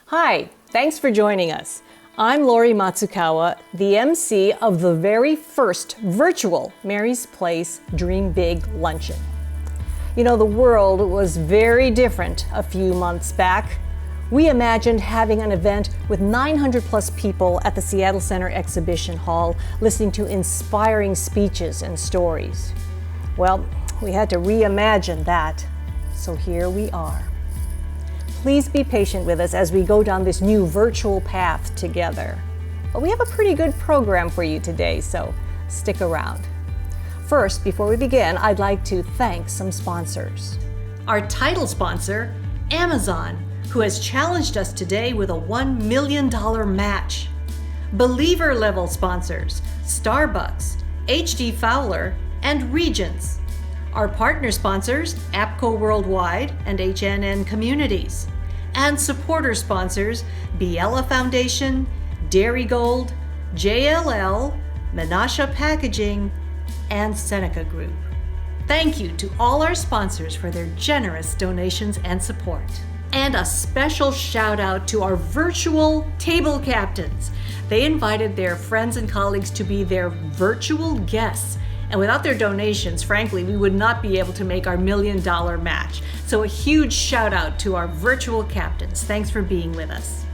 Hi, thanks for joining us. I'm Lori Matsukawa, the MC of the very first virtual Mary's Place Dream Big Luncheon. You know, the world was very different a few months back. We imagined having an event with 900 plus people at the Seattle Center Exhibition Hall listening to inspiring speeches and stories. Well, we had to reimagine that, so here we are. Please be patient with us as we go down this new virtual path together. But we have a pretty good program for you today, so stick around. First, before we begin, I'd like to thank some sponsors. Our title sponsor, Amazon, who has challenged us today with a $1 million match. Believer level sponsors, Starbucks, HD Fowler, and Regents. Our partner sponsors, APCO Worldwide and HNN Communities. And supporter sponsors, Biella Foundation, Dairy Gold, JLL, Menasha Packaging, and Seneca Group. Thank you to all our sponsors for their generous donations and support. And a special shout out to our virtual table captains. They invited their friends and colleagues to be their virtual guests. And without their donations, frankly, we would not be able to make our $1 million match. So a huge shout out to our virtual captains. Thanks for being with us.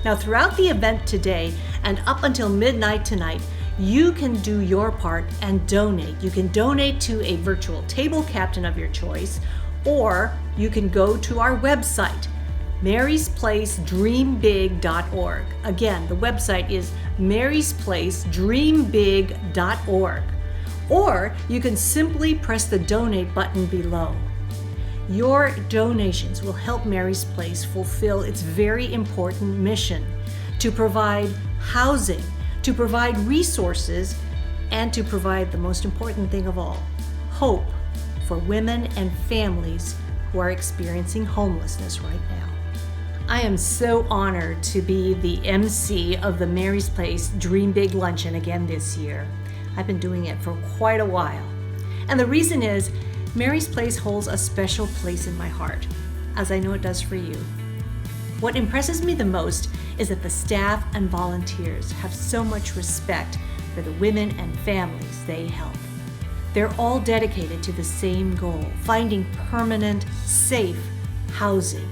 Now, throughout the event today and up until midnight tonight, you can do your part and donate. You can donate to a virtual table captain of your choice, or you can go to our website, marysplacedreambig.org. Again, the website is marysplacedreambig.org. Or you can simply press the donate button below. Your donations will help Mary's Place fulfill its very important mission to provide housing, to provide resources, and to provide the most important thing of all, hope for women and families who are experiencing homelessness right now. I am so honored to be the MC of the Mary's Place Dream Big Luncheon again this year. I've been doing it for quite a while. And the reason is, Mary's Place holds a special place in my heart, as I know it does for you. What impresses me the most is that the staff and volunteers have so much respect for the women and families they help. They're all dedicated to the same goal, finding permanent, safe housing.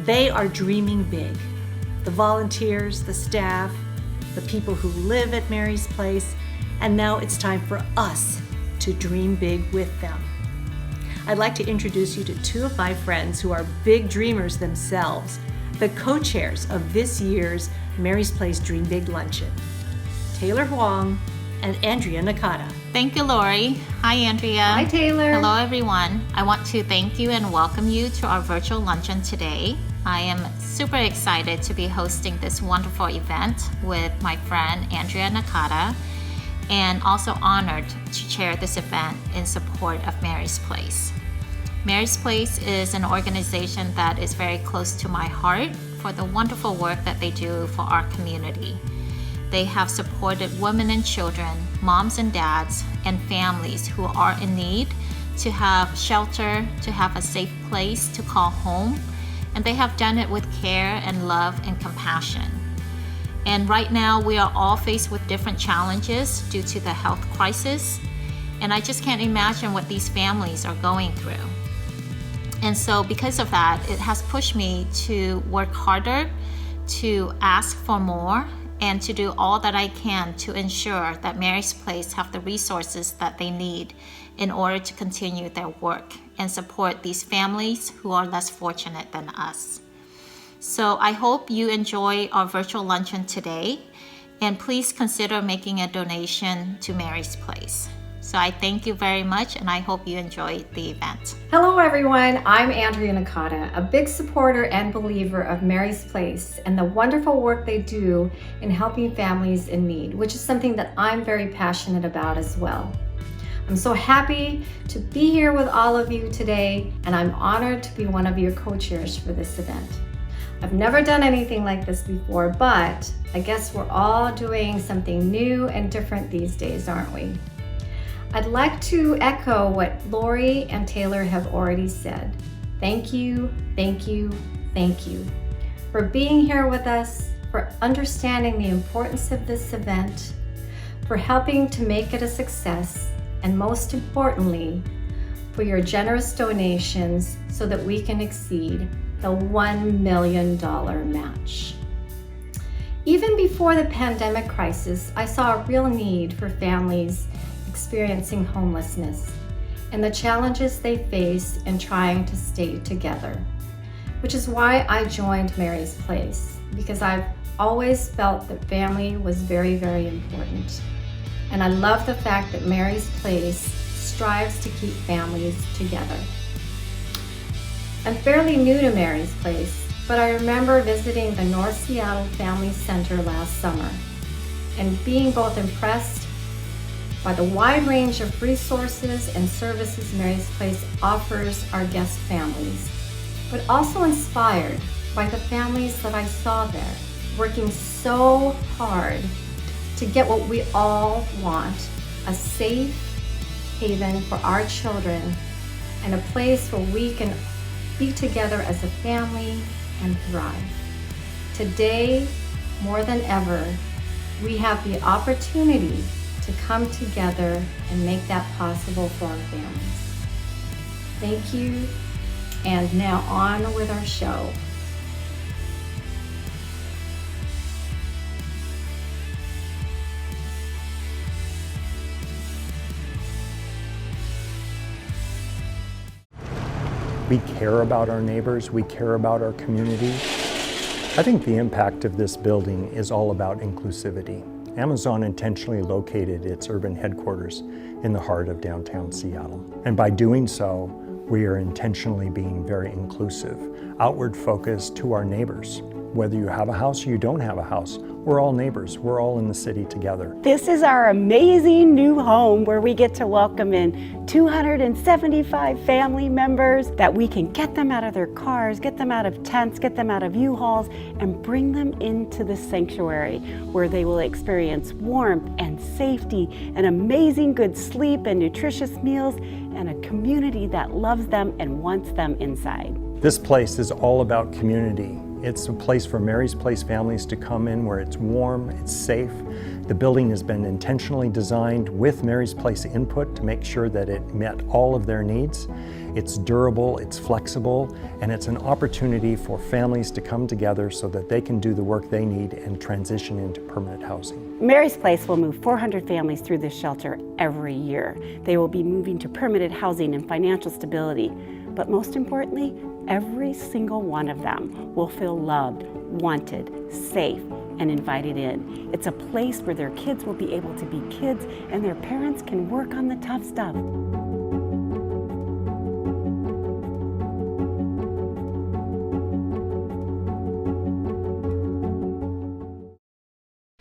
They are dreaming big. The volunteers, the staff, the people who live at Mary's Place, and now it's time for us to dream big with them. I'd like to introduce you to two of my friends who are big dreamers themselves, the co-chairs of this year's Mary's Place Dream Big Luncheon, Taylor Huang and Andrea Nakata. Thank you, Lori. Hi, Andrea. Hi, Taylor. Hello, everyone. I want to thank you and welcome you to our virtual luncheon today. I am super excited to be hosting this wonderful event with my friend Andrea Nakata, and also honored to chair this event in support of Mary's Place. Mary's Place is an organization that is very close to my heart for the wonderful work that they do for our community. They have supported women and children, moms and dads, and families who are in need to have shelter, to have a safe place to call home, and they have done it with care and love and compassion. And right now, we are all faced with different challenges due to the health crisis. And I just can't imagine what these families are going through. And so because of that, it has pushed me to work harder, to ask for more, and to do all that I can to ensure that Mary's Place have the resources that they need in order to continue their work and support these families who are less fortunate than us. So I hope you enjoy our virtual luncheon today, and please consider making a donation to Mary's Place. So I thank you very much, and I hope you enjoy the event. Hello, everyone. I'm Andrea Nakata, a big supporter and believer of Mary's Place and the wonderful work they do in helping families in need, which is something that I'm very passionate about as well. I'm so happy to be here with all of you today, and I'm honored to be one of your co-chairs for this event. I've never done anything like this before, but I guess we're all doing something new and different these days, aren't we? I'd like to echo what Lori and Taylor have already said. Thank you, thank you, thank you. for being here with us, for understanding the importance of this event, for helping to make it a success, and most importantly, for your generous donations so that we can exceed the $1 million match. Even before the pandemic crisis, I saw a real need for families experiencing homelessness and the challenges they face in trying to stay together, which is why I joined Mary's Place, because I've always felt that family was very, very important. And I love the fact that Mary's Place strives to keep families together. I'm fairly new to Mary's Place, but I remember visiting the North Seattle Family Center last summer and being both impressed by the wide range of resources and services Mary's Place offers our guest families, but also inspired by the families that I saw there, working so hard to get what we all want, a safe haven for our children and a place where we can be together as a family and thrive. Today, more than ever, we have the opportunity to come together and make that possible for our families. Thank you, and now on with our show. We care about our neighbors, we care about our community. I think the impact of this building is all about inclusivity. Amazon intentionally located its urban headquarters in the heart of downtown Seattle. And by doing so, we are intentionally being very inclusive, outward focused to our neighbors. Whether you have a house or you don't have a house, we're all neighbors. We're all in the city together. This is our amazing new home where we get to welcome in 275 family members, that we can get them out of their cars, get them out of tents, get them out of U-Hauls, and bring them into the sanctuary where they will experience warmth and safety and amazing good sleep and nutritious meals and a community that loves them and wants them inside. This place is all about community. It's a place for Mary's Place families to come in where it's warm, it's safe. The building has been intentionally designed with Mary's Place input to make sure that it met all of their needs. It's durable, it's flexible, and it's an opportunity for families to come together so that they can do the work they need and transition into permanent housing. Mary's Place will move 400 families through this shelter every year. They will be moving to permanent housing and financial stability. But most importantly, every single one of them will feel loved, wanted, safe, and invited in. It's a place where their kids will be able to be kids and their parents can work on the tough stuff.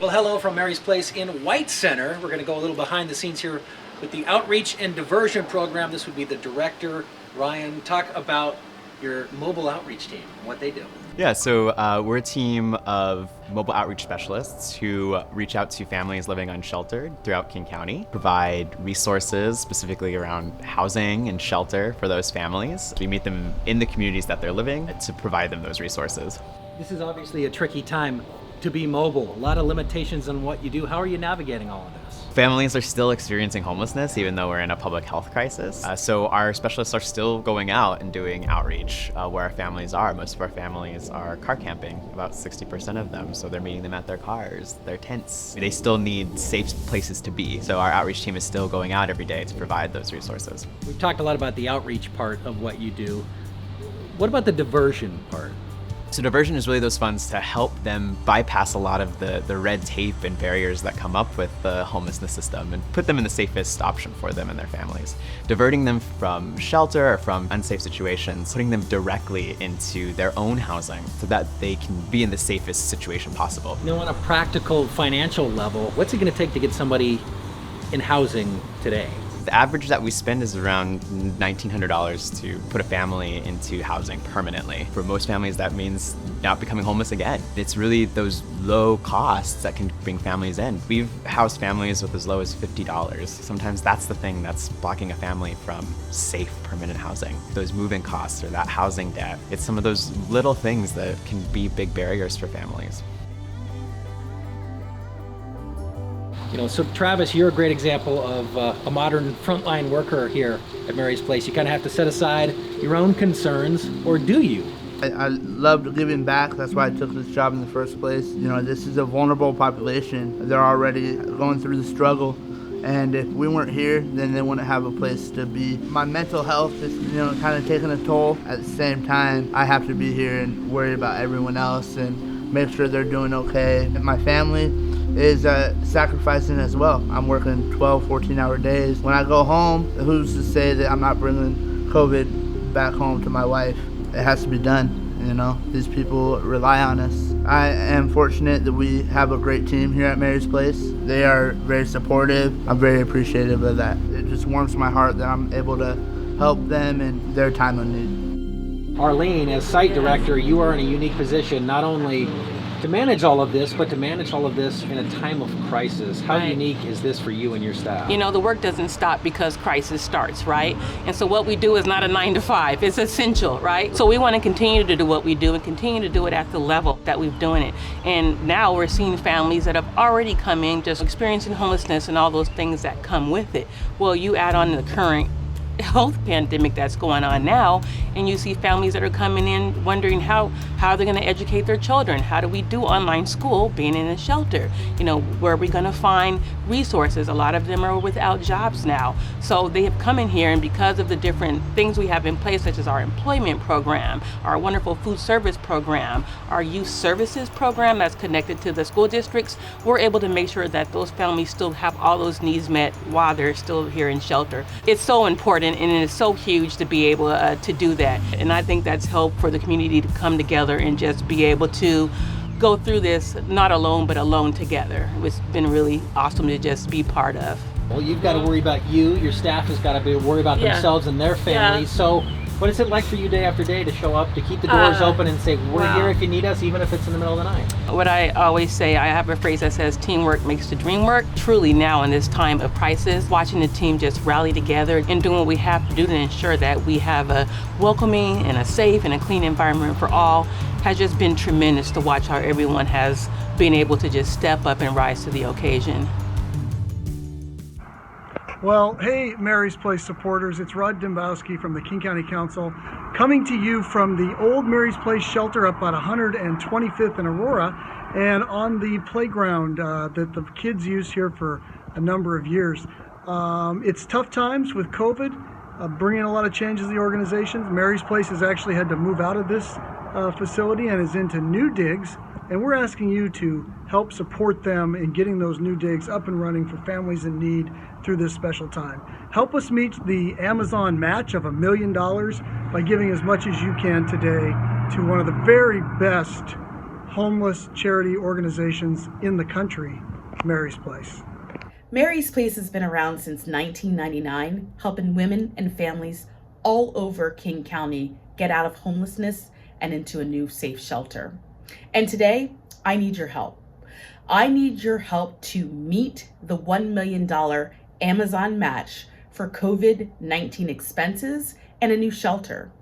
Well, hello from Mary's Place in White Center. We're going to go a little behind the scenes here with the Outreach and Diversion Program. This would be the director, Ryan. Talk about your mobile outreach team and what they do. Yeah, so we're a team of mobile outreach specialists who reach out to families living unsheltered throughout King County, provide resources specifically around housing and shelter for those families. We meet them in the communities that they're living to provide them those resources. This is obviously a tricky time to be mobile. A lot of limitations on what you do. How are you navigating all of this? Families are still experiencing homelessness even though we're in a public health crisis. So our specialists are still going out and doing outreach where our families are. Most of our families are car camping, about 60% of them. So they're meeting them at their cars, their tents. They still need safe places to be. So our outreach team is still going out every day to provide those resources. We've talked a lot about the outreach part of what you do. What about the diversion part? So diversion is really those funds to help them bypass a lot of the red tape and barriers that come up with the homelessness system and put them in the safest option for them and their families. Diverting them from shelter or from unsafe situations, putting them directly into their own housing so that they can be in the safest situation possible. You know, on a practical financial level, what's it going to take to get somebody in housing today? The average that we spend is around $1,900 to put a family into housing permanently. For most families, that means not becoming homeless again. It's really those low costs that can bring families in. We've housed families with as low as $50. Sometimes that's the thing that's blocking a family from safe, permanent housing. Those move-in costs or that housing debt. It's some of those little things that can be big barriers for families. You know, so Travis, you're a great example of a modern frontline worker here at Mary's Place. You kind of have to set aside your own concerns, or do you? I loved giving back. That's why I took this job in the first place. You know, this is a vulnerable population. They're already going through the struggle. And if we weren't here, then they wouldn't have a place to be. My mental health is, kind of taking a toll. At the same time, I have to be here and worry about everyone else and make sure they're doing okay. And my family is sacrificing as well. I'm working 12, 14-hour days. When I go home, who's to say that I'm not bringing COVID back home to my wife? It has to be done. These people rely on us. I am fortunate that we have a great team here at Mary's Place. They are very supportive. I'm very appreciative of that. It just warms my heart that I'm able to help them in their time of need. Arlene, as site director, you are in a unique position, not only to manage all of this, but to manage all of this in a time of crisis. How unique is this for you and your staff? The work doesn't stop because crisis starts, right? And so what we do is not a 9 to 5, it's essential, right? So we want to continue to do what we do and continue to do it at the level that we've done it. And now we're seeing families that have already come in just experiencing homelessness and all those things that come with it. Well, you add on the current health pandemic that's going on now, and you see families that are coming in wondering how they're going to educate their children. How do we do online school being in a shelter? Where are we going to find resources? A lot of them are without jobs now. So they have come in here, and because of the different things we have in place, such as our employment program, our wonderful food service program, our youth services program that's connected to the school districts, we're able to make sure that those families still have all those needs met while they're still here in shelter. It's so important, and it's so huge to be able to do that. And I think that's helped for the community to come together and just be able to go through this, not alone, but alone together. It's been really awesome to just be part of. Well, you've got to worry about you, your staff has got to worry about themselves and their families. So what is it like for you day after day to show up, to keep the doors open and say, we're here if you need us, even if it's in the middle of the night? What I always say, I have a phrase that says, teamwork makes the dream work. Truly now in this time of crisis, watching the team just rally together and doing what we have to do to ensure that we have a welcoming and a safe and a clean environment for all has just been tremendous to watch how everyone has been able to just step up and rise to the occasion. Well, hey, Mary's Place supporters, it's Rod Dembowski from the King County Council, coming to you from the old Mary's Place shelter up at 125th and Aurora, and on the playground that the kids use here for a number of years. It's tough times with COVID, bringing a lot of changes to the organization. Mary's Place has actually had to move out of this facility and is into new digs, and we're asking you to help support them in getting those new digs up and running for families in need through this special time. Help us meet the Amazon match of $1 million by giving as much as you can today to one of the very best homeless charity organizations in the country, Mary's Place. Mary's Place has been around since 1999, helping women and families all over King County get out of homelessness and into a new safe shelter. And today, I need your help. I need your help to meet the $1 million Amazon match for COVID-19 expenses and a new shelter.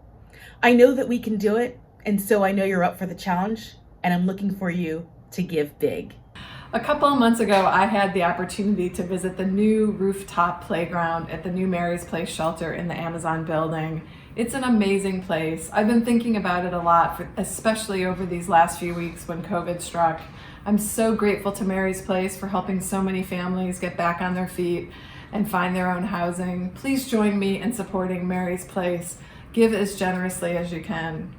I know that we can do it, and so I know you're up for the challenge, and I'm looking for you to give big. A couple of months ago, I had the opportunity to visit the new rooftop playground at the new Mary's Place shelter in the Amazon building. It's an amazing place. I've been thinking about it a lot, especially over these last few weeks when COVID struck. I'm so grateful to Mary's Place for helping so many families get back on their feet and find their own housing. Please join me in supporting Mary's Place. Give as generously as you can.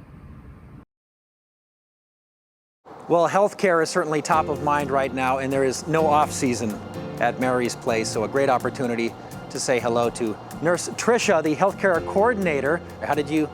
Well, healthcare is certainly top of mind right now, and there is no off-season at Mary's Place, so a great opportunity to say hello to Nurse Tricia, the healthcare coordinator. How did you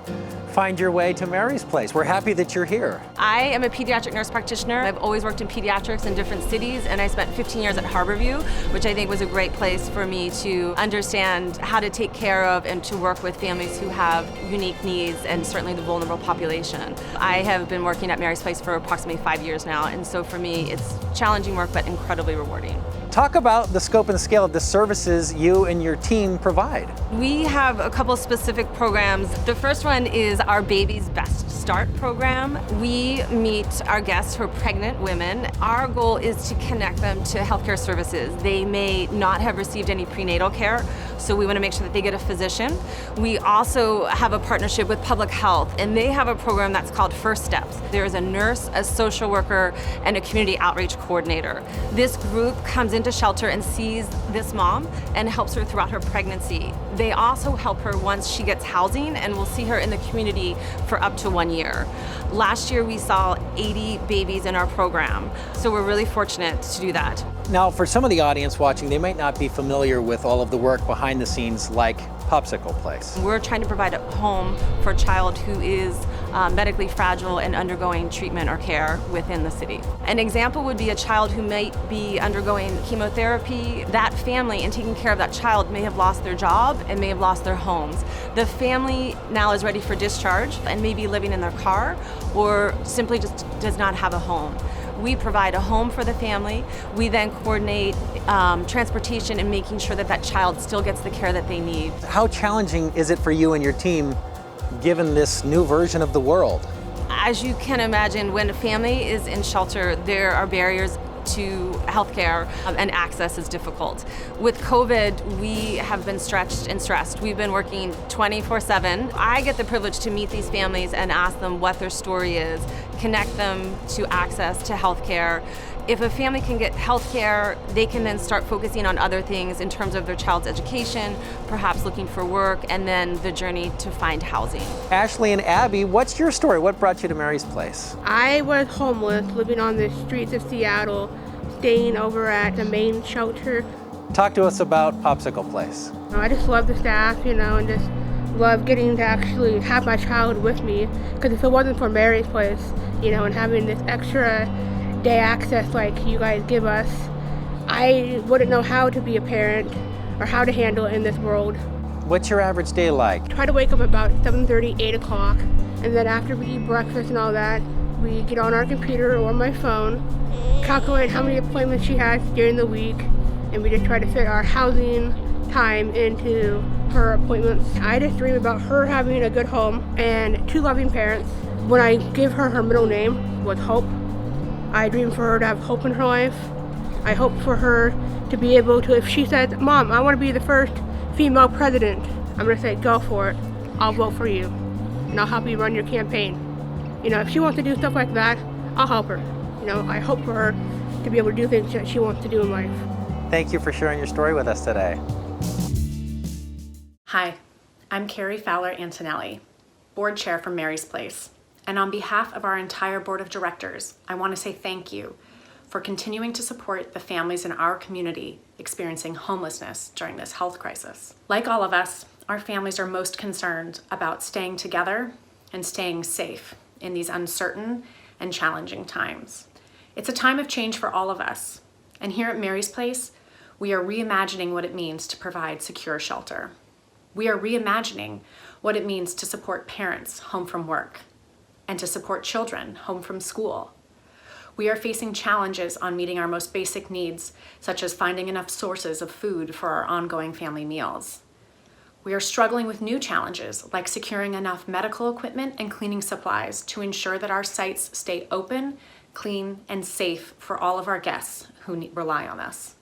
find your way to Mary's Place. We're happy that you're here. I am a pediatric nurse practitioner. I've always worked in pediatrics in different cities, and I spent 15 years at Harborview, which I think was a great place for me to understand how to take care of and to work with families who have unique needs and certainly the vulnerable population. I have been working at Mary's Place for approximately 5 years now, and so for me it's challenging work but incredibly rewarding. Talk about the scope and the scale of the services you and your team provide. We have a couple specific programs. The first one is our Baby's Best Start program. We meet our guests who are pregnant women. Our goal is to connect them to healthcare services. They may not have received any prenatal care, so we want to make sure that they get a physician. We also have a partnership with public health, and they have a program that's called First Steps. There is a nurse, a social worker, and a community outreach coordinator. This group comes into shelter and sees this mom and helps her throughout her pregnancy. They also help her once she gets housing, and we'll see her in the community for up to 1 year. Last year we saw 80 babies in our program, so we're really fortunate to do that. Now, for some of the audience watching, they might not be familiar with all of the work behind the scenes like Popsicle Place. We're trying to provide a home for a child who is medically fragile and undergoing treatment or care within the city. An example would be a child who might be undergoing chemotherapy. That family, in taking care of that child, may have lost their job and may have lost their homes. The family now is ready for discharge and may be living in their car or simply just does not have a home. We provide a home for the family. We then coordinate transportation and making sure that that child still gets the care that they need. How challenging is it for you and your team given this new version of the world? As you can imagine, when a family is in shelter, there are barriers to healthcare and access is difficult. With COVID, we have been stretched and stressed. We've been working 24/7. I get the privilege to meet these families and ask them what their story is, connect them to access to healthcare. If a family can get healthcare, they can then start focusing on other things in terms of their child's education, perhaps looking for work, and then the journey to find housing. Ashley and Abby, what's your story? What brought you to Mary's Place? I was homeless, living on the streets of Seattle, staying over at the main shelter. Talk to us about Popsicle Place. I just love the staff, and just love getting to actually have my child with me. Because if it wasn't for Mary's Place, and having this extra day access like you guys give us, I wouldn't know how to be a parent or how to handle it in this world. What's your average day like? Try to wake up about 7:30, 8 o'clock, and then after we eat breakfast and all that, we get on our computer or my phone, calculate how many appointments she has during the week, and we just try to fit our housing time into her appointments. I just dream about her having a good home and 2 loving parents. When I give her middle name was Hope, I dream for her to have hope in her life. I hope for her to be able to, if she says, "Mom, I want to be the first female president," I'm going to say, "Go for it. I'll vote for you, and I'll help you run your campaign." If she wants to do stuff like that, I'll help her. I hope for her to be able to do things that she wants to do in life. Thank you for sharing your story with us today. Hi, I'm Carrie Fowler Antonelli, board chair for Mary's Place. And on behalf of our entire board of directors, I want to say thank you for continuing to support the families in our community experiencing homelessness during this health crisis. Like all of us, our families are most concerned about staying together and staying safe in these uncertain and challenging times. It's a time of change for all of us. And here at Mary's Place, we are reimagining what it means to provide secure shelter. We are reimagining what it means to support parents home from work and to support children home from school. We are facing challenges on meeting our most basic needs, such as finding enough sources of food for our ongoing family meals. We are struggling with new challenges, like securing enough medical equipment and cleaning supplies to ensure that our sites stay open, clean, and safe for all of our guests who rely on us.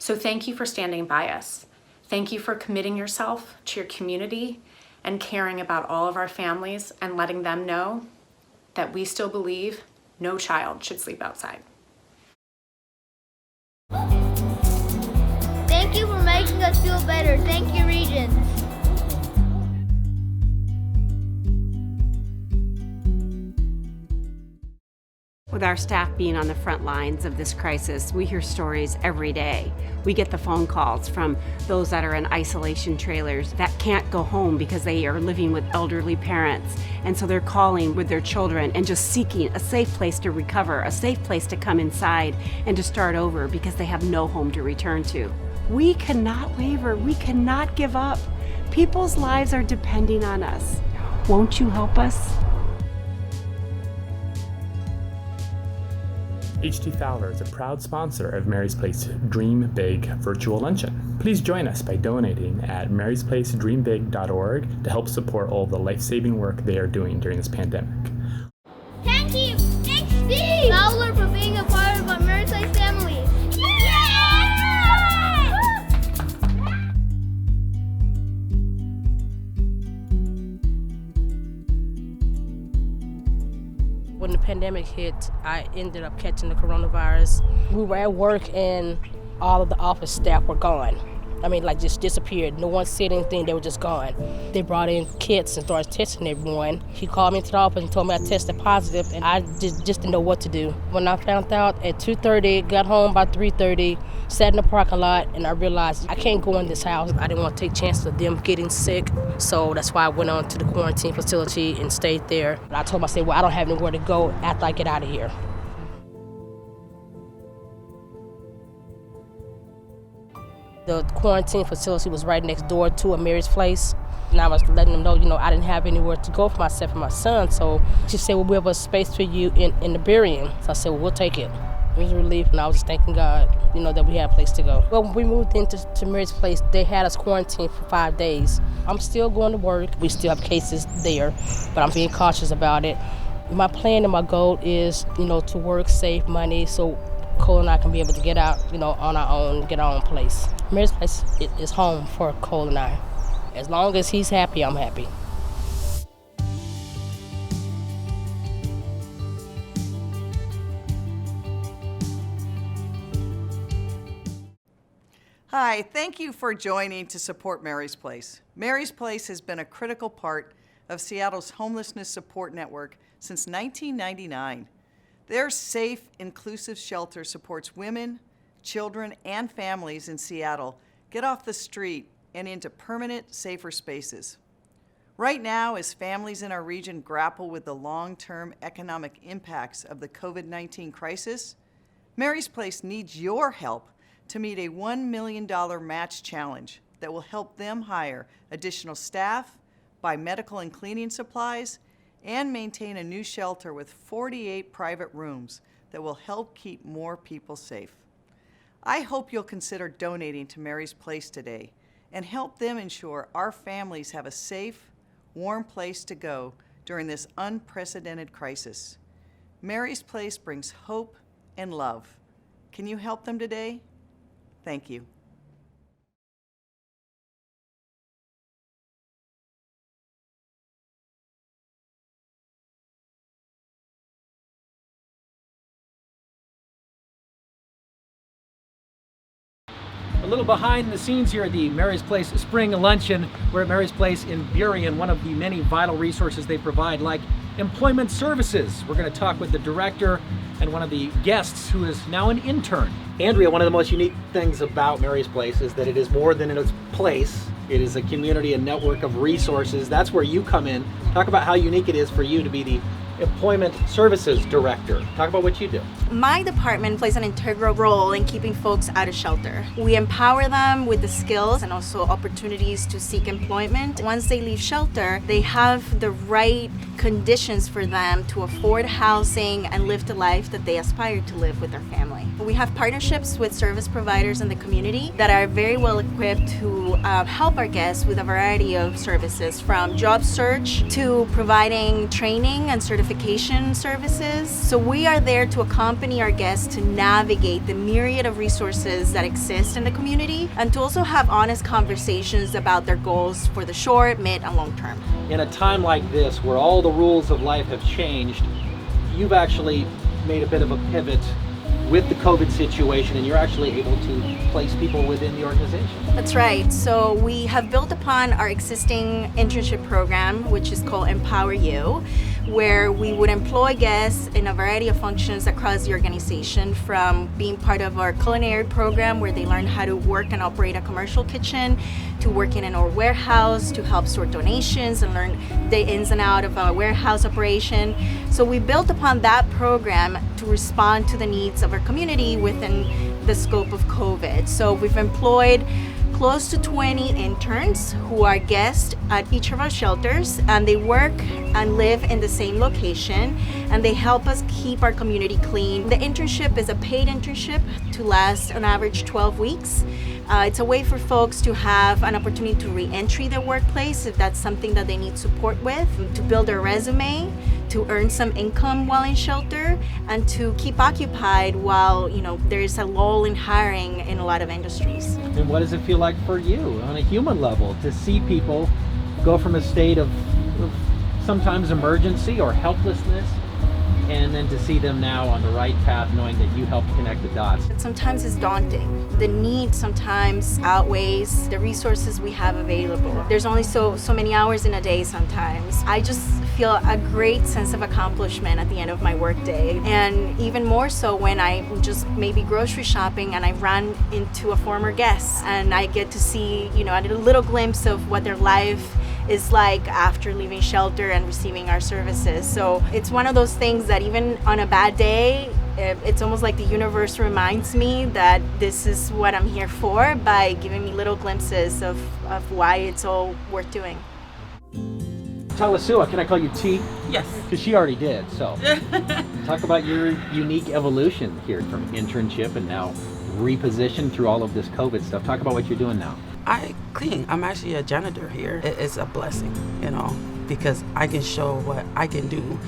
So thank you for standing by us. Thank you for committing yourself to your community and caring about all of our families and letting them know that we still believe no child should sleep outside. Thank you for making us feel better. Thank you, Regents. With our staff being on the front lines of this crisis, we hear stories every day. We get the phone calls from those that are in isolation trailers that can't go home because they are living with elderly parents. And so they're calling with their children and just seeking a safe place to recover, a safe place to come inside and to start over because they have no home to return to. We cannot waver. We cannot give up. People's lives are depending on us. Won't you help us? H.T. Fowler is a proud sponsor of Mary's Place Dream Big Virtual Luncheon. Please join us by donating at marysplacedreambig.org to help support all the life-saving work they are doing during this pandemic. Thank you, H.T. Fowler, for being a part of our Mary's Place family. When the pandemic hit, I ended up catching the coronavirus. We were at work and all of the office staff were gone. I mean, like just disappeared. No one said anything, they were just gone. They brought in kits and started testing everyone. He called me into the office and told me I tested positive, and I just didn't know what to do. When I found out at 2:30, got home by 3:30, sat in the parking lot, and I realized I can't go in this house. I didn't want to take chances of them getting sick, so that's why I went on to the quarantine facility and stayed there. And I told myself, well, I don't have anywhere to go after I get out of here. The quarantine facility was right next door to a Mary's Place. And I was letting them know, I didn't have anywhere to go for myself and my son. So she said, well, we have a space for you in the burying. So I said, well, we'll take it. It was a relief, and I was just thanking God, that we had a place to go. Well, when we moved into Mary's Place, they had us quarantined for 5 days. I'm still going to work. We still have cases there, but I'm being cautious about it. My plan and my goal is, to work, save money, so Cole and I can be able to get out, on our own, get our own place. Mary's Place is home for Cole and I. As long as he's happy, I'm happy. Hi, thank you for joining to support Mary's Place. Mary's Place has been a critical part of Seattle's homelessness support network since 1999. Their safe, inclusive shelter supports women, children, and families in Seattle get off the street and into permanent, safer spaces. Right now, as families in our region grapple with the long-term economic impacts of the COVID-19 crisis, Mary's Place needs your help to meet a $1 million match challenge that will help them hire additional staff, buy medical and cleaning supplies, and maintain a new shelter with 48 private rooms that will help keep more people safe. I hope you'll consider donating to Mary's Place today and help them ensure our families have a safe, warm place to go during this unprecedented crisis. Mary's Place brings hope and love. Can you help them today? Thank you. A little behind the scenes here at the Mary's Place Spring Luncheon. We're at Mary's Place in Burien, one of the many vital resources they provide, like employment services. We're going to talk with the director and one of the guests who is now an intern. Andrea, one of the most unique things about Mary's Place is that it is more than its place. It is a community and network of resources. That's where you come in. Talk about how unique it is for you to be the Employment Services Director. Talk about what you do. My department plays an integral role in keeping folks out of shelter. We empower them with the skills and also opportunities to seek employment. Once they leave shelter, they have the right conditions for them to afford housing and live the life that they aspire to live with their family. We have partnerships with service providers in the community that are very well equipped to help our guests with a variety of services, from job search to providing training and certification services. So we are there to accompany our guests to navigate the myriad of resources that exist in the community and to also have honest conversations about their goals for the short, mid, and long term. In a time like this, where all the rules of life have changed, you've actually made a bit of a pivot with the COVID situation, and you're actually able to place people within the organization. That's right. So we have built upon our existing internship program, which is called Empower You. where we would employ guests in a variety of functions across the organization, from being part of our culinary program where they learn how to work and operate a commercial kitchen, to working in our warehouse to help sort donations and learn the ins and outs of our warehouse operation. So we built upon that program to respond to the needs of our community within the scope of COVID. So we've employed close to 20 interns who are guests at each of our shelters, and they work and live in the same location, and they help us keep our community clean. The internship is a paid internship to last on average 12 weeks. It's a way for folks to have an opportunity to re-entry their workplace if that's something that they need support with, to build their resume, to earn some income while in shelter, and to keep occupied while there's a lull in hiring in a lot of industries. And what does it feel like for you on a human level to see people go from a state of sometimes emergency or helplessness, and then to see them now on the right path, knowing that you helped connect the dots? Sometimes it's daunting. The need sometimes outweighs the resources we have available. There's only so many hours in a day sometimes. I just feel a great sense of accomplishment at the end of my workday, and even more so when I just maybe grocery shopping and I run into a former guest and I get to see, a little glimpse of what their life is like after leaving shelter and receiving our services. So it's one of those things that even on a bad day, it's almost like the universe reminds me that this is what I'm here for by giving me little glimpses of why it's all worth doing. Talasua, can I call you T? Yes. Because she already did, so. Talk about your unique evolution here from internship and now repositioned through all of this COVID stuff. Talk about what you're doing now. I clean. I'm actually a janitor here. It's a blessing, because I can show what I can do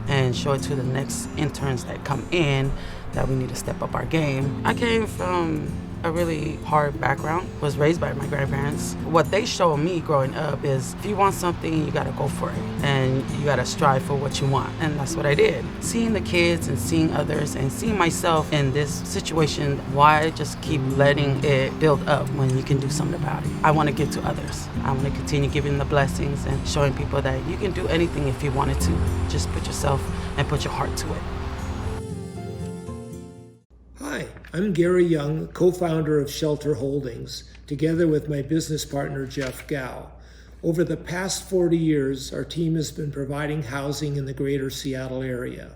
and show it to the next interns that come in that we need to step up our game. I came from a really hard background, was raised by my grandparents. What they showed me growing up is if you want something, you gotta go for it. And you gotta strive for what you want. And that's what I did. Seeing the kids and seeing others and seeing myself in this situation, why just keep letting it build up when you can do something about it? I wanna give to others. I wanna continue giving the blessings and showing people that you can do anything if you wanted to. Just put yourself and put your heart to it. Hi, I'm Gary Young, co-founder of Shelter Holdings, together with my business partner, Jeff Gao. Over the past 40 years, our team has been providing housing in the greater Seattle area.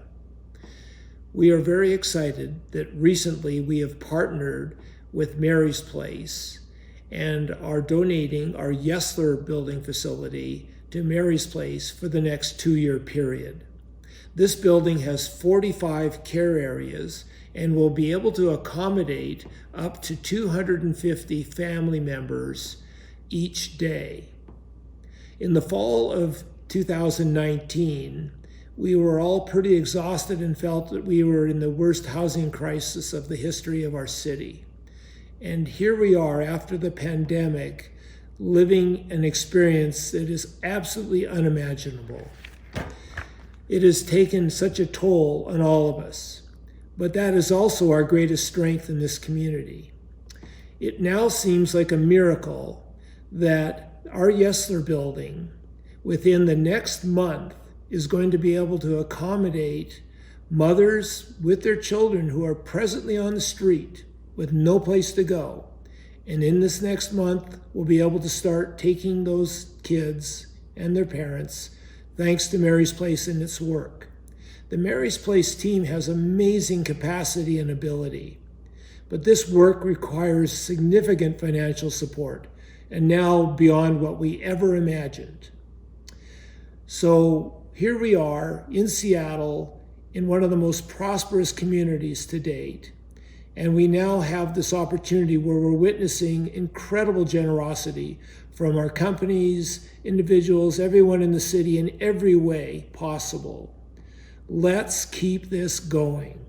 We are very excited that recently we have partnered with Mary's Place and are donating our Yesler building facility to Mary's Place for the next 2-year period. This building has 45 care areas and will be able to accommodate up to 250 family members each day. In the fall of 2019, we were all pretty exhausted and felt that we were in the worst housing crisis of the history of our city. And here we are after the pandemic, living an experience that is absolutely unimaginable. It has taken such a toll on all of us. But that is also our greatest strength in this community. It now seems like a miracle that our Yesler building, within the next month, is going to be able to accommodate mothers with their children who are presently on the street with no place to go. And in this next month, we'll be able to start taking those kids and their parents, thanks to Mary's Place and its work. The Mary's Place team has amazing capacity and ability, but this work requires significant financial support, and now beyond what we ever imagined. So here we are in Seattle, in one of the most prosperous communities to date, and we now have this opportunity where we're witnessing incredible generosity from our companies, individuals, everyone in the city in every way possible. Let's keep this going.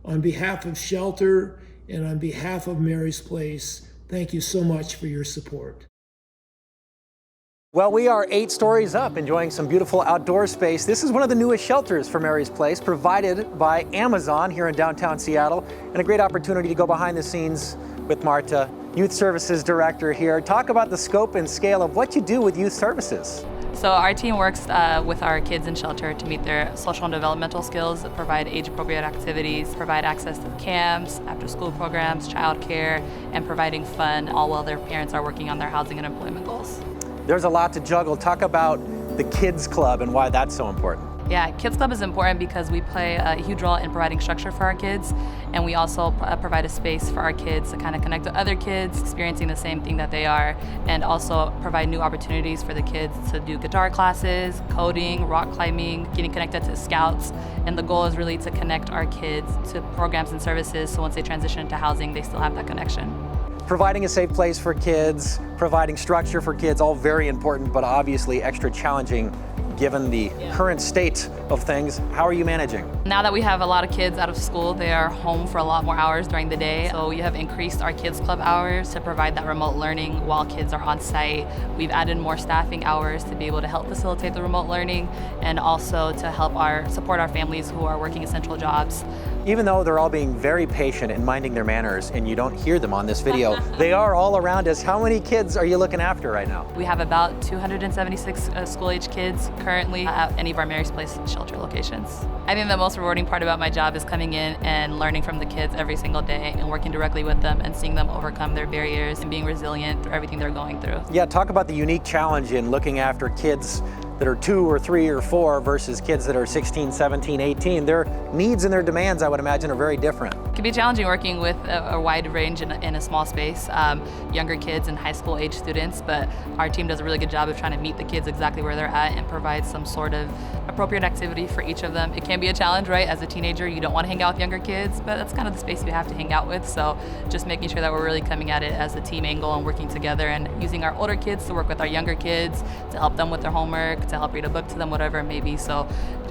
On behalf of Shelter and on behalf of Mary's Place, thank you so much for your support. Well, we are 8 stories up, enjoying some beautiful outdoor space. This is one of the newest shelters for Mary's Place, provided by Amazon here in downtown Seattle, and a great opportunity to go behind the scenes with Marta, Youth Services Director here. Talk about the scope and scale of what you do with youth services. So our team works with our kids in shelter to meet their social and developmental skills, provide age-appropriate activities, provide access to camps, after-school programs, childcare, and providing fun, all while their parents are working on their housing and employment goals. There's a lot to juggle. Talk about the Kids Club and why that's so important. Yeah, Kids Club is important because we play a huge role in providing structure for our kids, and we also provide a space for our kids to kind of connect with other kids experiencing the same thing that they are, and also provide new opportunities for the kids to do guitar classes, coding, rock climbing, getting connected to scouts, and the goal is really to connect our kids to programs and services so once they transition into housing, they still have that connection. Providing a safe place for kids, providing structure for kids, all very important, but obviously extra challenging given the current state of things. How are you managing? Now that we have a lot of kids out of school, they are home for a lot more hours during the day. So we have increased our Kids Club hours to provide that remote learning while kids are on site. We've added more staffing hours to be able to help facilitate the remote learning and also to help support our families who are working essential jobs. Even though they're all being very patient and minding their manners, and you don't hear them on this video, they are all around us. How many kids are you looking after right now? We have about 276 school-age kids currently at any of our Mary's Place shelter locations. I think the most rewarding part about my job is coming in and learning from the kids every single day and working directly with them and seeing them overcome their barriers and being resilient through everything they're going through. Yeah, talk about the unique challenge in looking after kids that are 2 or 3 or 4 versus kids that are 16, 17, 18. Their needs and their demands, I would imagine, are very different. It can be challenging working with a wide range in a small space, younger kids and high school age students, but our team does a really good job of trying to meet the kids exactly where they're at and provide some sort of appropriate activity for each of them. It can be a challenge, right? As a teenager, you don't want to hang out with younger kids, but that's kind of the space you have to hang out with. So just making sure that we're really coming at it as a team angle and working together and using our older kids to work with our younger kids to help them with their homework, to help read a book to them, whatever it may be. So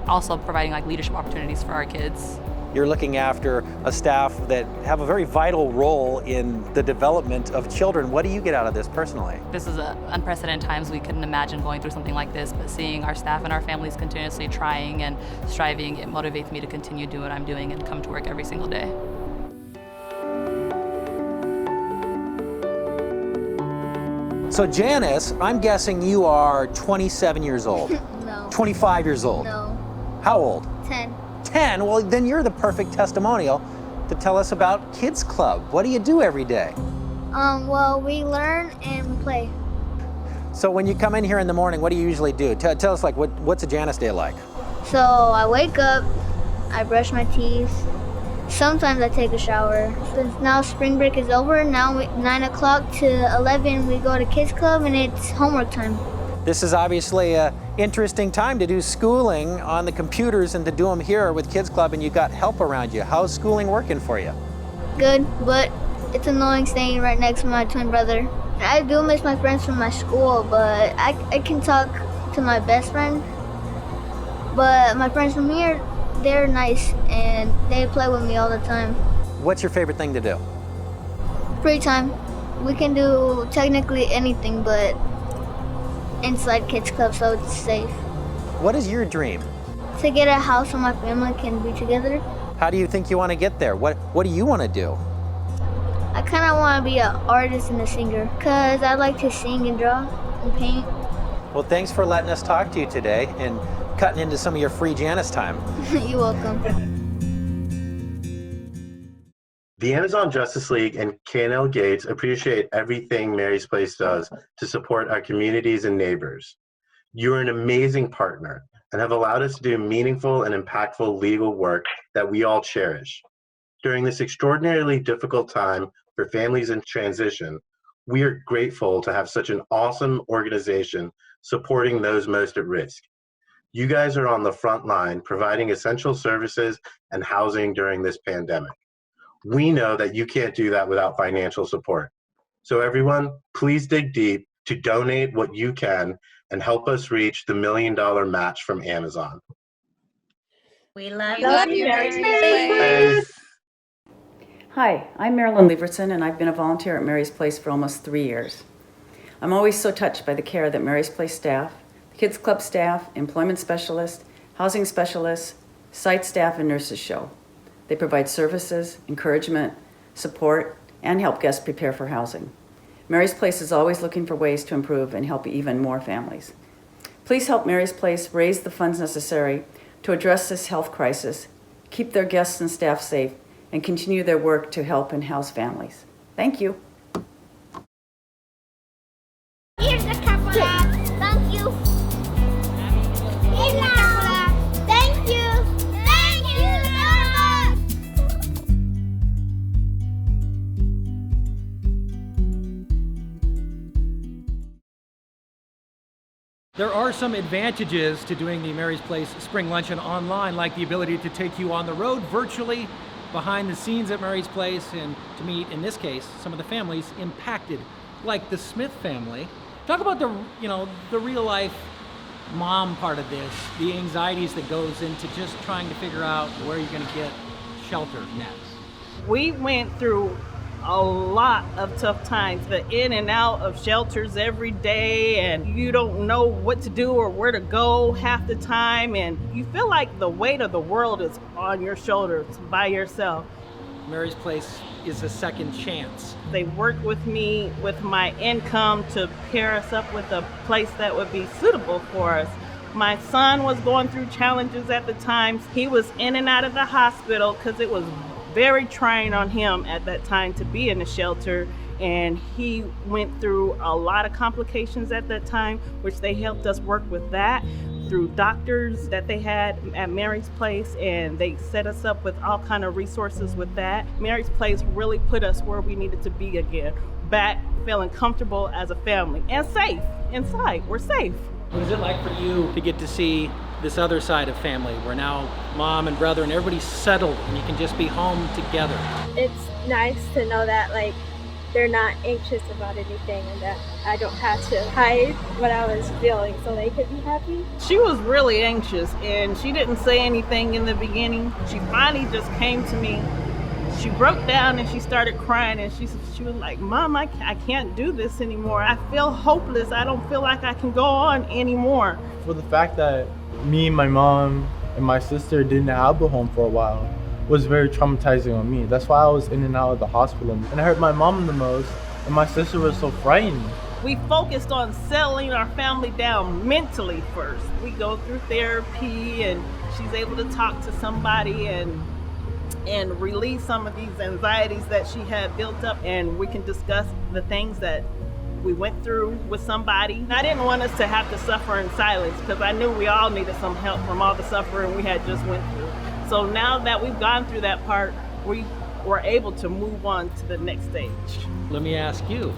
also providing like leadership opportunities for our kids. You're looking after a staff that have a very vital role in the development of children. What do you get out of this personally? This is unprecedented times. We couldn't imagine going through something like this, but seeing our staff and our families continuously trying and striving, it motivates me to continue doing what I'm doing and come to work every single day. So Janice, I'm guessing you are 27 years old. No. 25 years old. No. How old? 10. 10? Well, then you're the perfect testimonial to tell us about Kids Club. What do you do every day? Well, we learn and we play. So when you come in here in the morning, what do you usually do? Tell us, like, what's a Janice day like? So I wake up, I brush my teeth. Sometimes I take a shower. Since now spring break is over, now 9 o'clock to 11 we go to Kids Club and it's homework time. This is obviously an interesting time to do schooling on the computers and to do them here with Kids Club, and you got help around you. How's schooling working for you? Good, but it's annoying staying right next to my twin brother. I do miss my friends from my school, but I can talk to my best friend. But my friends from here, they're nice and they play with me all the time. What's your favorite thing to do? Free time. We can do technically anything, but inside Kids Club, so it's safe. What is your dream? To get a house where my family can be together. How do you think you want to get there? What do you want to do? I kind of want to be an artist and a singer because I like to sing and draw and paint. Well, thanks for letting us talk to you today and cutting into some of your free Janice time. You're welcome. The Amazon Justice League and K&L Gates appreciate everything Mary's Place does to support our communities and neighbors. You are an amazing partner and have allowed us to do meaningful and impactful legal work that we all cherish. During this extraordinarily difficult time for families in transition, we are grateful to have such an awesome organization supporting those most at risk. You guys are on the front line providing essential services and housing during this pandemic. We know that you can't do that without financial support. So everyone, please dig deep to donate what you can and help us reach the $1 million match from Amazon. We love you, Mary's Place. Hi, I'm Marilyn Leverson, and I've been a volunteer at Mary's Place for almost 3 years. I'm always so touched by the care that Mary's Place staff, Kids Club staff, employment specialists, housing specialists, site staff, and nurses show. They provide services, encouragement, support, and help guests prepare for housing. Mary's Place is always looking for ways to improve and help even more families. Please help Mary's Place raise the funds necessary to address this health crisis, keep their guests and staff safe, and continue their work to help and house families. Thank you. Here's the chocolate. Thank you. Here's the chocolate. Thank you. Thank you so much. There are some advantages to doing the Mary's Place Spring Luncheon online, like the ability to take you on the road virtually behind the scenes at Mary's Place and to meet, in this case, some of the families impacted, like the Smith family. Talk about the real life mom part of this, the anxieties that goes into just trying to figure out where you're going to get shelter next. We went through a lot of tough times, the in and out of shelters every day, and you don't know what to do or where to go half the time, and you feel like the weight of the world is on your shoulders by yourself. Mary's Place is a second chance. They worked with me with my income to pair us up with a place that would be suitable for us. My son was going through challenges at the time. He was in and out of the hospital because it was very trying on him at that time to be in the shelter, and he went through a lot of complications at that time, which they helped us work with that through doctors that they had at Mary's Place, and they set us up with all kind of resources with that. Mary's Place really put us where we needed to be again, back feeling comfortable as a family and safe inside. We're safe. What is it like for you to get to see this other side of family, where now mom and brother and everybody's settled and you can just be home together? It's nice to know that they're not anxious about anything and that I don't have to hide what I was feeling so they could be happy. She was really anxious and she didn't say anything in the beginning. She finally just came to me. She broke down and she started crying, and she was like, Mom, I can't do this anymore. I feel hopeless. I don't feel like I can go on anymore. For the fact that me, my mom, and my sister didn't have a home for a while was very traumatizing on me. That's why I was in and out of the hospital. And I hurt my mom the most, and my sister was so frightened. We focused on settling our family down mentally first. We go through therapy, and she's able to talk to somebody and release some of these anxieties that she had built up, and we can discuss the things that we went through with somebody. I didn't want us to have to suffer in silence because I knew we all needed some help from all the suffering we had just went through. So now that we've gone through that part, we were able to move on to the next stage. Let me ask you,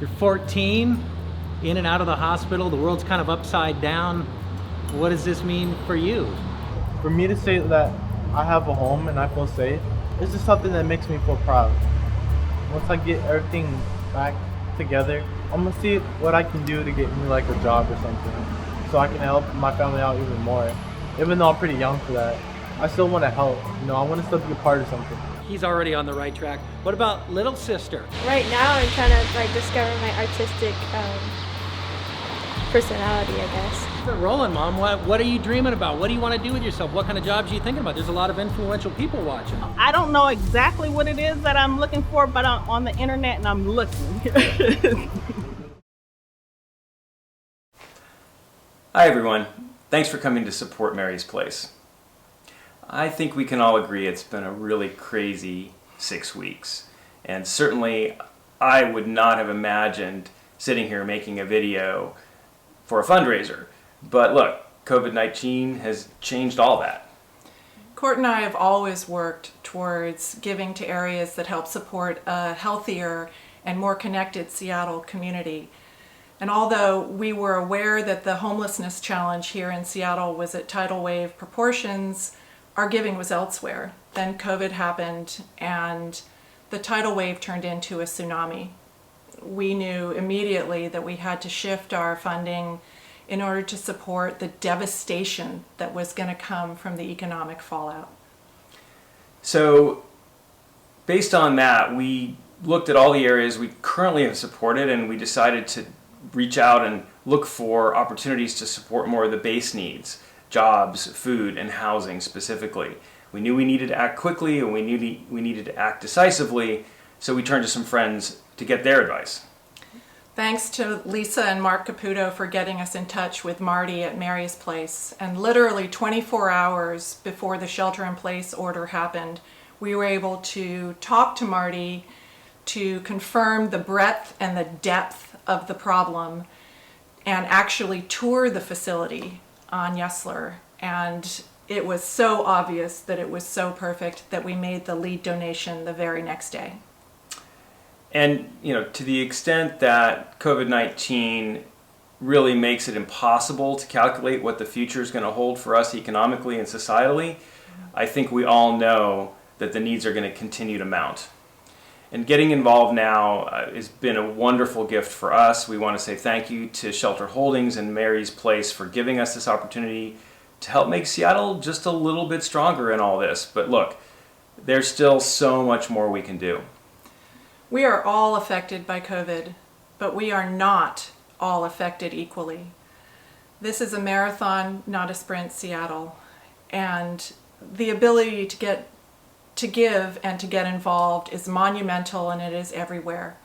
you're 14, in and out of the hospital, the world's kind of upside down. What does this mean for you? For me to say that I have a home and I feel safe, it's just something that makes me feel proud. Once I get everything back together, I'm gonna see what I can do to get me like a job or something so I can help my family out even more. Even though I'm pretty young for that, I still want to help. I want to still be a part of something. He's already on the right track. What about little sister? Right now I'm trying to discover my artistic personality, I guess. But Roland, Mom, what are you dreaming about? What do you want to do with yourself? What kind of jobs are you thinking about? There's a lot of influential people watching. I don't know exactly what it is that I'm looking for, but I'm on the internet and I'm looking. Hi everyone, thanks for coming to support Mary's Place. I think we can all agree it's been a really crazy 6 weeks, and certainly I would not have imagined sitting here making a video for a fundraiser. But look, COVID-19 has changed all that. Court and I have always worked towards giving to areas that help support a healthier and more connected Seattle community. And although we were aware that the homelessness challenge here in Seattle was at tidal wave proportions, our giving was elsewhere. Then COVID happened and the tidal wave turned into a tsunami. We knew immediately that we had to shift our funding in order to support the devastation that was going to come from the economic fallout. So based on that, we looked at all the areas we currently have supported, and we decided to reach out and look for opportunities to support more of the base needs, jobs, food, and housing specifically. We knew we needed to act quickly, and we knew we needed to act decisively, so we turned to some friends to get their advice. Thanks to Lisa and Mark Caputo for getting us in touch with Marty at Mary's Place. And literally 24 hours before the shelter-in-place order happened, we were able to talk to Marty to confirm the breadth and the depth of the problem and actually tour the facility on Yesler. And it was so obvious that it was so perfect that we made the lead donation the very next day. And, to the extent that COVID-19 really makes it impossible to calculate what the future is going to hold for us economically and societally, I think we all know that the needs are going to continue to mount. And getting involved now has been a wonderful gift for us. We want to say thank you to Shelter Holdings and Mary's Place for giving us this opportunity to help make Seattle just a little bit stronger in all this. But look, there's still so much more we can do. We are all affected by COVID, but we are not all affected equally. This is a marathon, not a sprint, Seattle. And the ability to give and to get involved is monumental, and it is everywhere.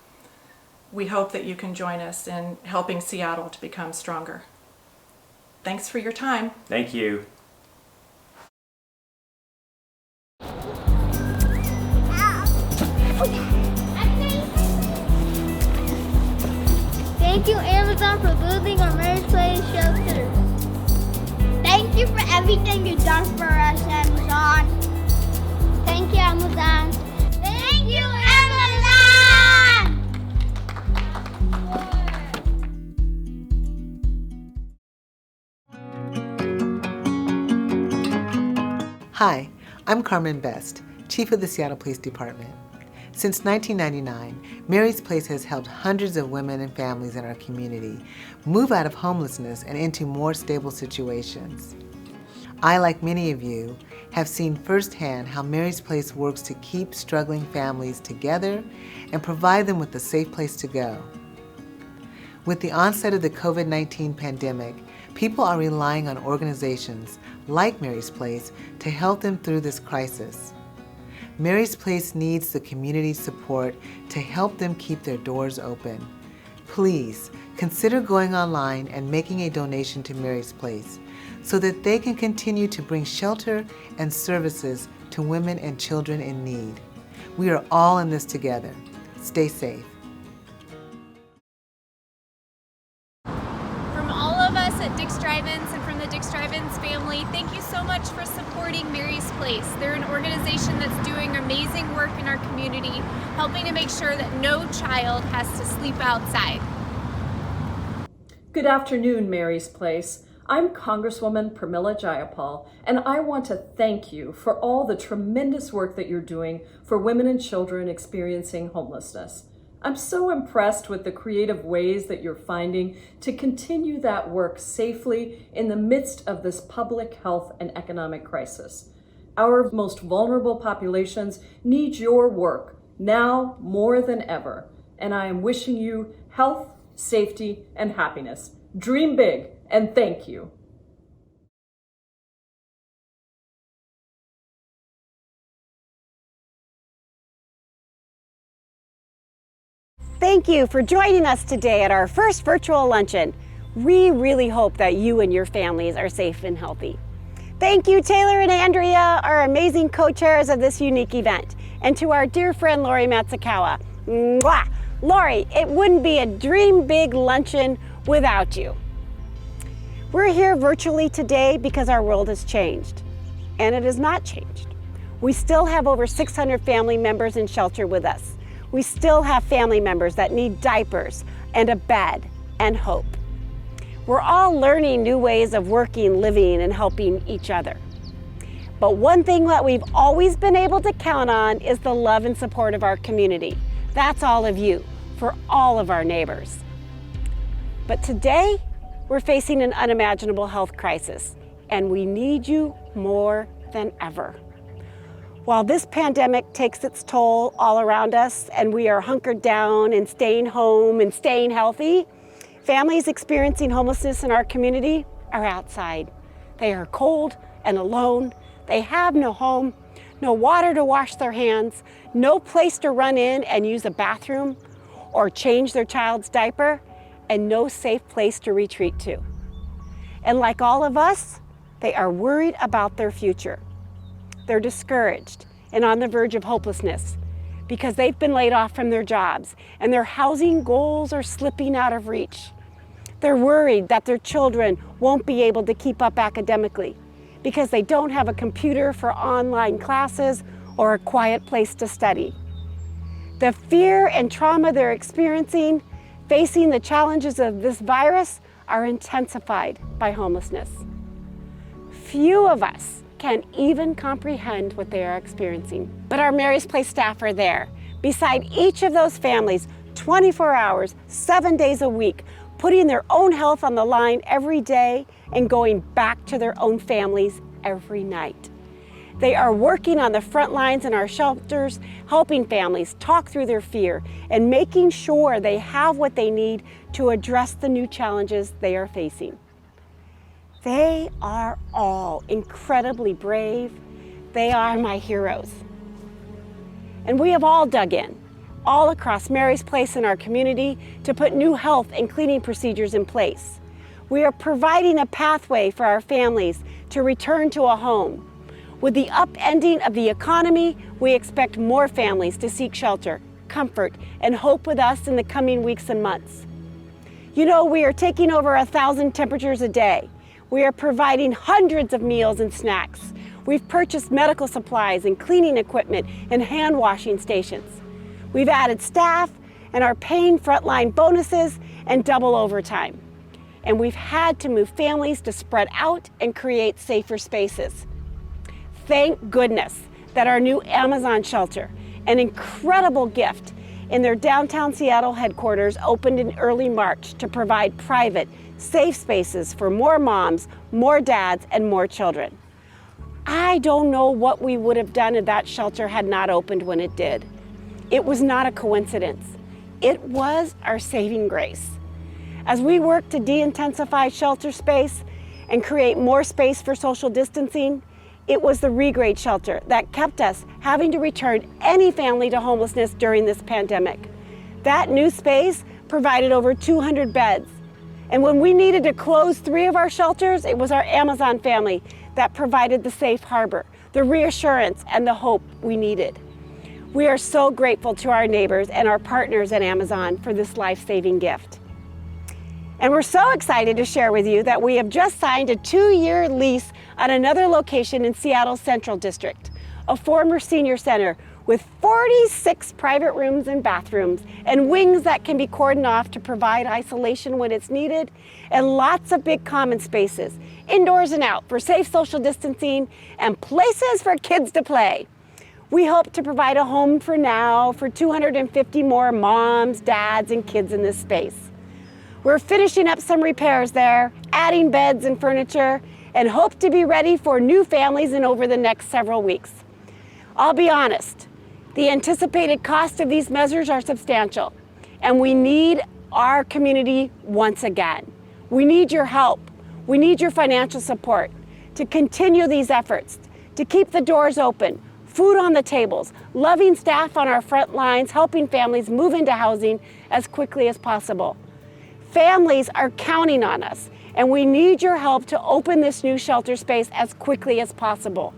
We hope that you can join us in helping Seattle to become stronger. Thanks for your time. Thank you. Thank you, Amazon, for building our Mary's Place shelter. Thank you for everything you've done for us, Amazon. Thank you, Amazon. Thank you, Amazon! Hi, I'm Carmen Best, Chief of the Seattle Police Department. Since 1999, Mary's Place has helped hundreds of women and families in our community move out of homelessness and into more stable situations. I, like many of you, have seen firsthand how Mary's Place works to keep struggling families together and provide them with a safe place to go. With the onset of the COVID-19 pandemic, people are relying on organizations like Mary's Place to help them through this crisis. Mary's Place needs the community support to help them keep their doors open. Please consider going online and making a donation to Mary's Place so that they can continue to bring shelter and services to women and children in need. We are all in this together. Stay safe. From all of us at Dick's Drive-Ins and from the Dick's Drive-Ins family, thank you so much for supporting Mary's Place. They're an organization that's doing amazing work in our community, helping to make sure that no child has to sleep outside. Good afternoon, Mary's Place. I'm Congresswoman Pramila Jayapal, and I want to thank you for all the tremendous work that you're doing for women and children experiencing homelessness. I'm so impressed with the creative ways that you're finding to continue that work safely in the midst of this public health and economic crisis. Our most vulnerable populations need your work now more than ever, and I am wishing you health, safety, and happiness. Dream big, and thank you. Thank you for joining us today at our first virtual luncheon. We really hope that you and your families are safe and healthy. Thank you, Taylor and Andrea, our amazing co-chairs of this unique event, and to our dear friend, Lori Matsukawa. Mwah! Lori, it wouldn't be a Dream Big luncheon without you. We're here virtually today because our world has changed, and it has not changed. We still have over 600 family members in shelter with us. We still have family members that need diapers and a bed and hope. We're all learning new ways of working, living, and helping each other. But one thing that we've always been able to count on is the love and support of our community. That's all of you, for all of our neighbors. But today, we're facing an unimaginable health crisis, and we need you more than ever. While this pandemic takes its toll all around us and we are hunkered down and staying home and staying healthy, families experiencing homelessness in our community are outside. They are cold and alone. They have no home, no water to wash their hands, no place to run in and use a bathroom, or change their child's diaper, and no safe place to retreat to. And like all of us, they are worried about their future. They're discouraged and on the verge of hopelessness because they've been laid off from their jobs and their housing goals are slipping out of reach. They're worried that their children won't be able to keep up academically because they don't have a computer for online classes or a quiet place to study. The fear and trauma they're experiencing, facing the challenges of this virus, are intensified by homelessness. Few of us can even comprehend what they are experiencing. But our Mary's Place staff are there, beside each of those families, 24 hours, 7 days a week, putting their own health on the line every day and going back to their own families every night. They are working on the front lines in our shelters, helping families talk through their fear and making sure they have what they need to address the new challenges they are facing. They are all incredibly brave. They are my heroes. And we have all dug in, all across Mary's Place in our community, to put new health and cleaning procedures in place. We are providing a pathway for our families to return to a home. With the upending of the economy, we expect more families to seek shelter, comfort, and hope with us in the coming weeks and months. You know, we are taking over 1,000 temperatures a day. We are providing hundreds of meals and snacks. We've purchased medical supplies and cleaning equipment and hand washing stations. We've added staff and are paying frontline bonuses and double overtime. And we've had to move families to spread out and create safer spaces. Thank goodness that our new Amazon shelter, an incredible gift in their downtown Seattle headquarters, opened in early March to provide private, safe spaces for more moms, more dads, and more children. I don't know what we would have done if that shelter had not opened when it did. It was not a coincidence. It was our saving grace. As we work to de-intensify shelter space and create more space for social distancing, it was the regrade shelter that kept us having to return any family to homelessness during this pandemic. That new space provided over 200 beds. And when we needed to close 3 of our shelters, it was our Amazon family that provided the safe harbor, the reassurance, and the hope we needed. We are so grateful to our neighbors and our partners at Amazon for this life-saving gift. And we're so excited to share with you that we have just signed a 2-year lease on another location in Seattle's Central District, a former senior center with 46 private rooms and bathrooms and wings that can be cordoned off to provide isolation when it's needed, and lots of big common spaces, indoors and out, for safe social distancing and places for kids to play. We hope to provide a home for now for 250 more moms, dads, and kids in this space. We're finishing up some repairs there, adding beds and furniture, and hope to be ready for new families in over the next several weeks. I'll be honest, the anticipated cost of these measures are substantial, and we need our community once again. We need your help. We need your financial support to continue these efforts, to keep the doors open, food on the tables, loving staff on our front lines, helping families move into housing as quickly as possible. Families are counting on us, and we need your help to open this new shelter space as quickly as possible.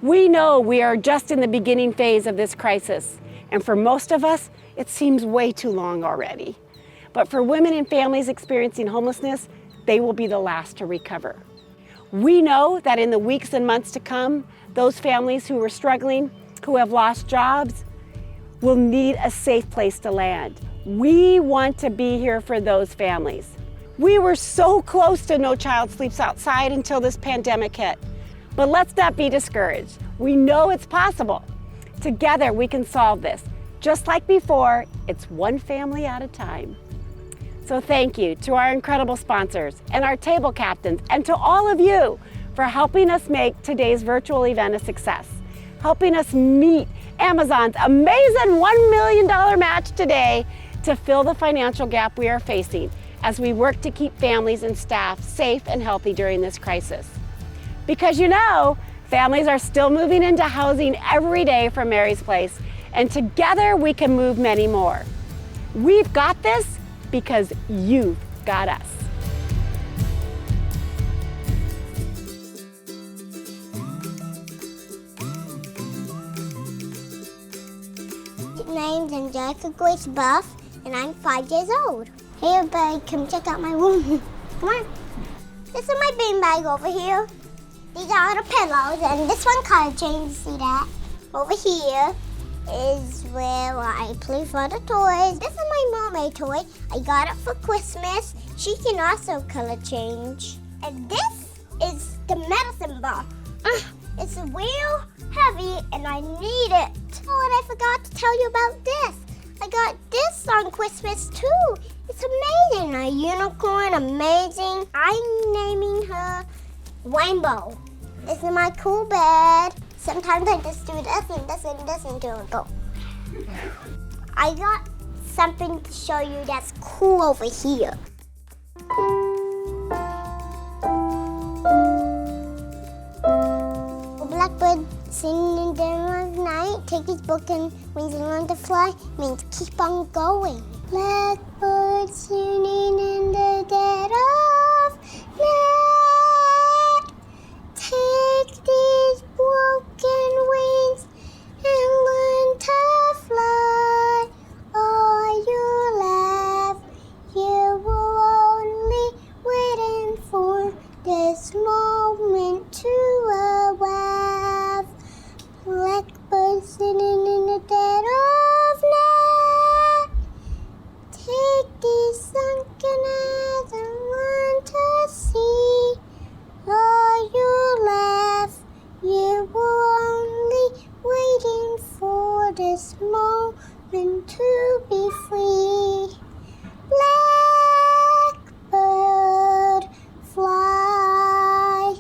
We know we are just in the beginning phase of this crisis, and for most of us, it seems way too long already. But for women and families experiencing homelessness, they will be the last to recover. We know that in the weeks and months to come, those families who are struggling, who have lost jobs, will need a safe place to land. We want to be here for those families. We were so close to No Child Sleeps Outside until this pandemic hit. But let's not be discouraged. We know it's possible. Together we can solve this. Just like before, it's one family at a time. So thank you to our incredible sponsors and our table captains, and to all of you for helping us make today's virtual event a success, helping us meet Amazon's amazing $1 million match today to fill the financial gap we are facing as we work to keep families and staff safe and healthy during this crisis. Because you know, families are still moving into housing every day from Mary's Place, and together we can move many more. We've got this because you've got us. My name's Angelica Grace Buff, and I'm 5 years old. Hey everybody, come check out my room. Come on. This is my beanbag over here. These are all the pillows, and this one color change, see that? Over here is where I play for the toys. This is my mermaid toy. I got it for Christmas. She can also color change. And this is the medicine ball. It's real heavy and I need it. Oh, and I forgot to tell you about this. I got this on Christmas too. It's amazing. A unicorn, amazing. I'm naming her Rainbow. This is my cool bed. Sometimes I just do this and this and this until it goes. I got something to show you that's cool over here. A blackbird singing in the middle of the night, take his book and wings and learn to fly, means keep on going. Blackbird singing in the dead of night, take these broken wings and learn to fly. All your life you were only waiting for this moment to arrive. Blackbird singing in the dead of night, take these sunken eyes and learn to see. All your life you were only waiting for this moment to be free. Blackbird fly,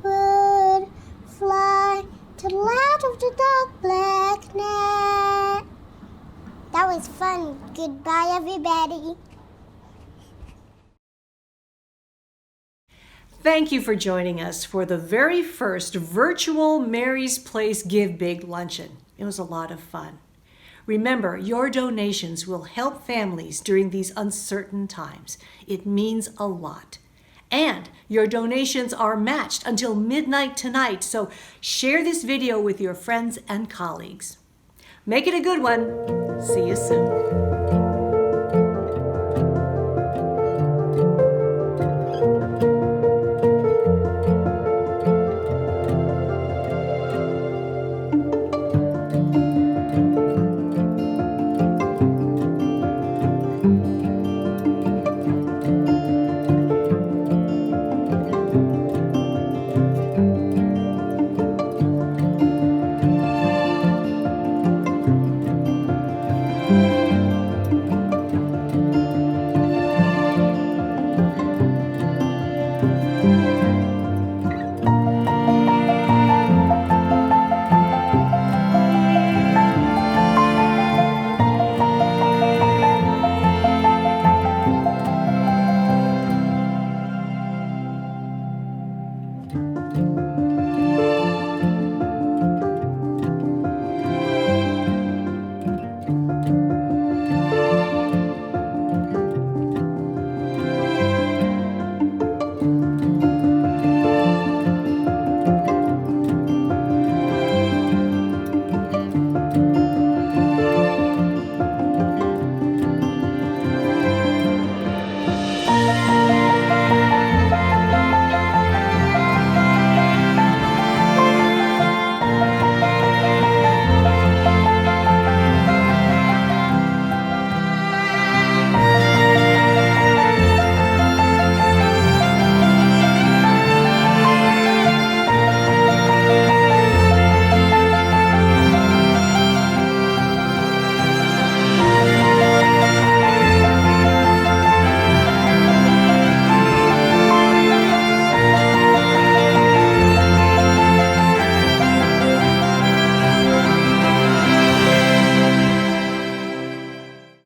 blackbird fly to the light of the dark black night. That was fun. Goodbye, everybody. Thank you for joining us for the very first virtual Mary's Place Give Big Luncheon. It was a lot of fun. Remember, your donations will help families during these uncertain times. It means a lot. And your donations are matched until midnight tonight, so share this video with your friends and colleagues. Make it a good one. See you soon.